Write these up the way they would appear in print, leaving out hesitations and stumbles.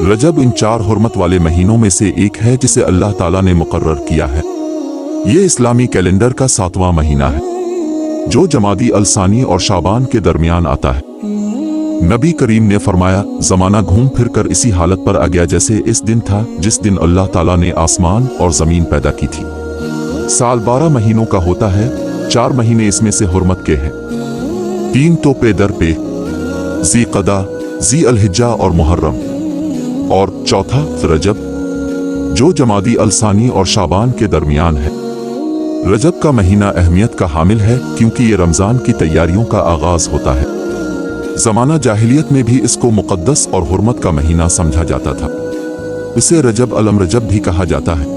रजब इन 4 हुर्मत वाले महीनों में से एक है जिसे अल्लाह ताला ने मुकर्रर किया है। ये इस्लामी कैलेंडर का 7वां महीना है जो जमादी अलसानी और शाबान के दरमियान आता है। नबी करीम ने फरमाया, जमाना घूम फिर कर इसी हालत पर आ गया जैसे इस दिन था जिस दिन अल्लाह ताला ने आसमान और जमीन पैदा की थी। साल 12 महीनों का होता है, 4 महीने इसमें से हुर्मत के हैं, 3 तो पे दर पे, ज़ी क़दा, ज़ी अलहिज्जा और मुहर्रम, और चौथा रजब जो जमादी अलसानी और शाबान के दरमियान है। रजब का महीना अहमियत का हामिल है क्योंकि ये रमज़ान की तैयारियों का आगाज होता है। ज़माना जाहिलियत में भी इसको मुक़द्दस और हुर्मत का महीना समझा जाता था। इसे रजब अलम रजब भी कहा जाता है।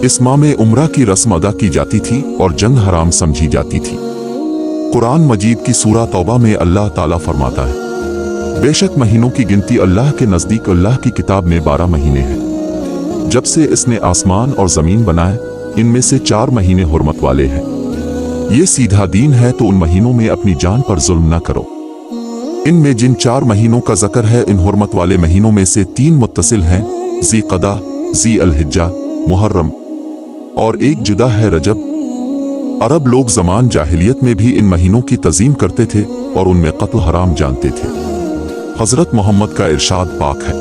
इस माह में उम्रा की रस्म अदा की जाती थी और जंग हराम समझी जाती थी। कुरान मजीद की सूरा तौबा में अल्लाह ताला फरमाता है, बेशक महीनों की गिनती अल्लाह के नज़दीक अल्लाह की किताब में 12 महीने हैं। जब से इसने आसमान और ज़मीन बनाए, इनमें से 4 महीने हुर्मत वाले हैं। ये सीधा दीन है तो उन महीनों में अपनी जान पर जुल्म न करो। इनमें जिन 4 महीनों का ज़िक्र है, इन हुर्मत वाले महीनों में से 3 मुत्तसिल हैं, ज़ी क़दा, ज़ी अलहिज्जा, मुहर्रम, और एक जुदा है रजब। अरब लोग ज़मान जाहिलियत में भी इन महीनों की तज़ीम करते थे और उनमें क़त्ल हराम जानते थे। हज़रत मोहम्मद का इरशाद पाक है,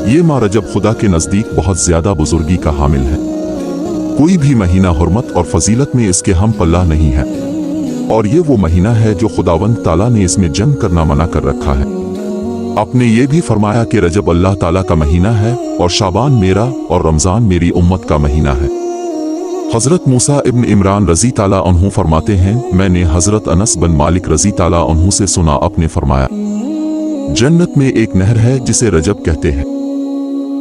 ये माह रजब खुदा के नज़दीक बहुत ज़्यादा बुजुर्गी का हामिल है। कोई भी महीना हुर्मत और फजीलत में इसके हम पल्ला नहीं है, और ये वो महीना है जो खुदावंद ताला ने इसमें जंग करना मना कर रखा है। आपने ये भी फरमाया कि रजब अल्लाह ताला का महीना है और शाबान मेरा और रमज़ान मेरी उम्मत का महीना है। हज़रत मूसा इब्न इमरान रज़ी ताला अन्हु फरमाते हैं, मैंने हज़रत अनस बिन मालिक रज़ी ताला अन्हु से सुना, आपने फरमाया, जन्नत में एक नहर है जिसे रजब कहते हैं।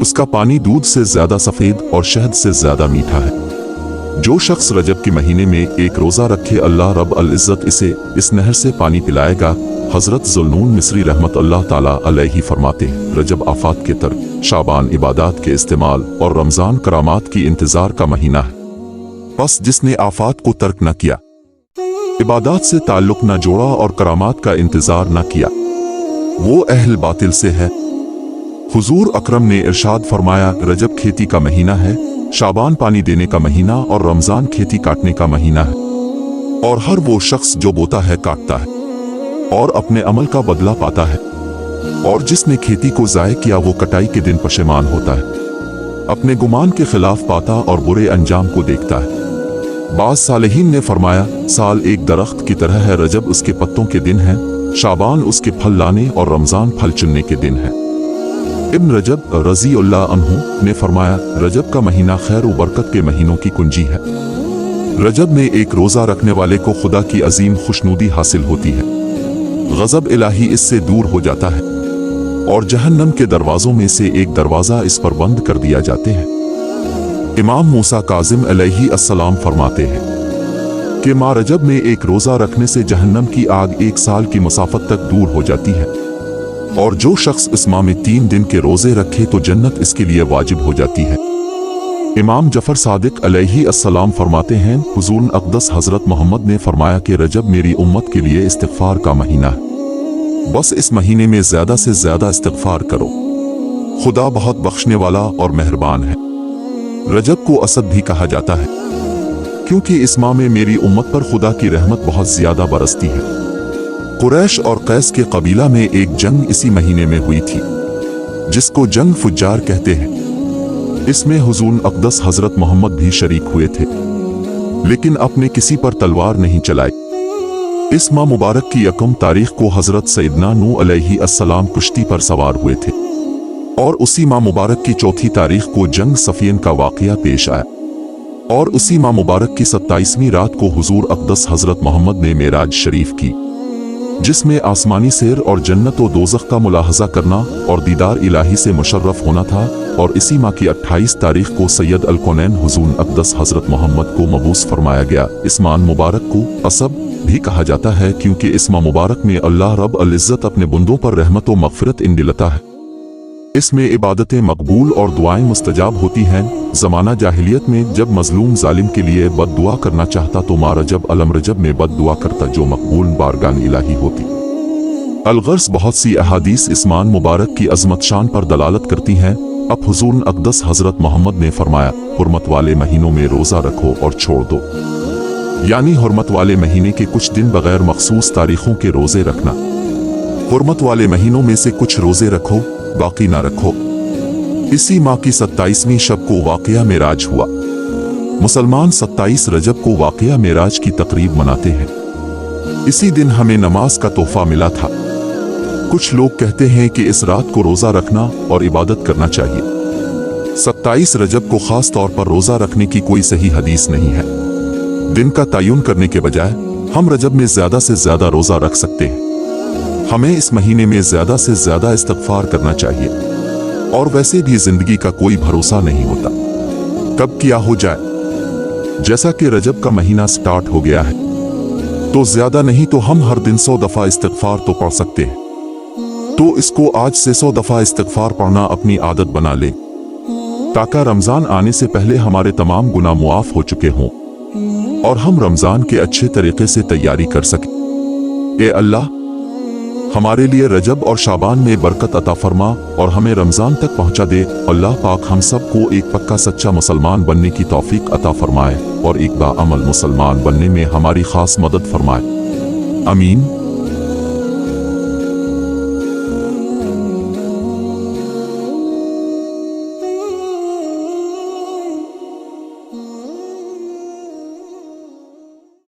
उसका पानी दूध से ज्यादा सफेद और शहद से ज्यादा मीठा है। जो शख्स रजब के महीने में एक रोजा रखे, अल्लाह रब अल इज़्ज़त इसे इस नहर से पानी पिलाएगा। हजरत ज़ुल्नून मिस्री रहमत अल्लाह ताला अलैहि फरमाते हैं, रजब आफात के तर्क, शाबान इबादात के इस्तेमाल और रमजान करामात की इंतजार का महीना है। बस जिसने आफात को तर्क न किया, इबादात से ताल्लुक न जोड़ा और करामात का इंतजार न किया, वो अहल बातिल से है। हुजूर अकरम ने इरशाद फरमाया, रजब खेती का महीना है, शाबान पानी देने का महीना और रमजान खेती काटने का महीना है। और हर वो शख्स जो बोता है काटता है और अपने अमल का बदला पाता है, और जिसने खेती को ज़ाय किया वो कटाई के दिन पशेमान होता है, अपने गुमान के खिलाफ पाता और बुरे अंजाम को देखता है। बाज़ सालेहीन ने फरमाया, साल एक दरख्त की तरह है, रजब उसके पत्तों के दिन है, शाबान उसके फल लाने और रमजान फल चुनने के दिन है। इब्न रजब रज़ी अल्लाह अन्हु ने फरमाया, रजब का महीना खैर व बरकत के महीनों की कुंजी है। रजब में एक रोज़ा रखने वाले को खुदा की अजीम खुशनुदी हासिल होती है, गज़ब इलाही इससे दूर हो जाता है और जहन्नम के दरवाज़ों में से एक दरवाज़ा इस पर बंद कर दिया जाते हैं। इमाम मूसा काज़िम अलैहि अस्सलाम फरमाते हैं कि माह रजब में एक रोज़ा रखने से जहन्नम की आग 1 साल की मसाफत तक दूर हो जाती है, और जो शख्स इस माह में 3 दिन के रोज़े रखे तो जन्नत इसके लिए वाजिब हो जाती है। इमाम जफर सादिक अलैहि अस्सलाम फरमाते हैं, हुजूर अक़दस हज़रत मोहम्मद ने फरमाया कि रजब मेरी उम्मत के लिए इस्तिग़फ़ार का महीना है। बस इस महीने में ज़्यादा से ज़्यादा इस्तिग़फ़ार करो, खुदा बहुत बख्शने वाला और मेहरबान है। रजब को असद भी कहा जाता है क्योंकि इस माह में मेरी उम्मत पर खुदा की रहमत बहुत ज़्यादा बरसती है। कुरैश और कैस के कबीला में एक जंग इसी महीने में हुई थी जिसको जंग फुज्जार कहते हैं। इसमें हुजूर अक़दस हज़रत मोहम्मद भी शरीक हुए थे, लेकिन अपने किसी पर तलवार नहीं चलाई। इस माह मुबारक की 1 तारीख को हज़रत सैयदना नूह अलैहि अस्सलाम कुश्ती पर सवार हुए थे, और उसी माह मुबारक की 4 तारीख को जंग सफ़ीन का वाक़या पेश आया, और उसी माह मुबारक की 27वीं रात को हुजूर अक़दस हज़रत मोहम्मद ने मेराज शरीफ की, जिसमें आसमानी सैर और जन्नत व दोज़ख का मुलाहज़ा करना और दीदार इलाही से मुशर्रफ होना था। और इसी माह की 28 तारीख को सैयद अल कौनैन हुजूर अक़दस हज़रत मोहम्मद को मबूस फरमाया गया। इस माह मुबारक को असब भी कहा जाता है क्योंकि इस माह मुबारक में अल्लाह रब अल इज़्ज़त अपने बंदों पर रहमत व मग़फ़िरत इंदिलता है। इसमें इबादतें मकबूल और दुआएं मुस्तजाब होती हैं। ज़माना जाहिलियत में जब मज़लूम जालिम के लिए बद दुआ करना चाहता तो माह रजब अलम रजब में बद दुआ करता, जो मकबूल बारगान इलाही होती। अलगर्स बहुत सी अहादीस इस्मान मुबारक की अजमत शान पर दलालत करती हैं। अब हुजूर अक़दस हज़रत मोहम्मद ने फरमाया, हुर्मत वाले महीनों में रोज़ा रखो और छोड़ दो, यानी हुर्मत वाले महीने के कुछ दिन बगैर मखसूस तारीखों के रोज़े रखना। हुर्मत वाले महीनों में से कुछ रोज़े रखो, बाकी ना रखो। इसी माह की 27वीं शब को वाक़या मेराज हुआ। मुसलमान 27 रजब को वाक़या मेराज की तकरीब मनाते हैं। इसी दिन हमें नमाज का तोहफा मिला था। कुछ लोग कहते हैं कि इस रात को रोज़ा रखना और इबादत करना चाहिए। 27 रजब को खास तौर पर रोज़ा रखने की कोई सही हदीस नहीं है। दिन का तयन करने के बजाय हम रजब में ज़्यादा से ज़्यादा रोज़ा रख सकते हैं। हमें इस महीने में ज़्यादा से ज़्यादा इस्तिग़फ़ार करना चाहिए। और वैसे भी ज़िंदगी का कोई भरोसा नहीं होता, कब क्या हो जाए। जैसा कि रजब का महीना स्टार्ट हो गया है, तो ज़्यादा नहीं तो हम हर दिन 100 दफ़ा इस्तिग़फ़ार तो पढ़ सकते हैं। तो इसको आज से 100 दफ़ा इस्तिग़फ़ार पढ़ना अपनी आदत बना लें, ताकि रमज़ान आने से पहले हमारे तमाम गुनाह मुआफ़ हो चुके हों और हम रमज़ान के अच्छे तरीके से तैयारी कर सकें। ए अल्लाह, हमारे लिए रजब और शाबान में बरकत अता फरमा और हमें रमज़ान तक पहुँचा दे। अल्लाह पाक हम सब को एक पक्का सच्चा मुसलमान बनने की तौफीक अता फरमाए और एक बाअमल मुसलमान बनने में हमारी ख़ास मदद फरमाए। आमीन।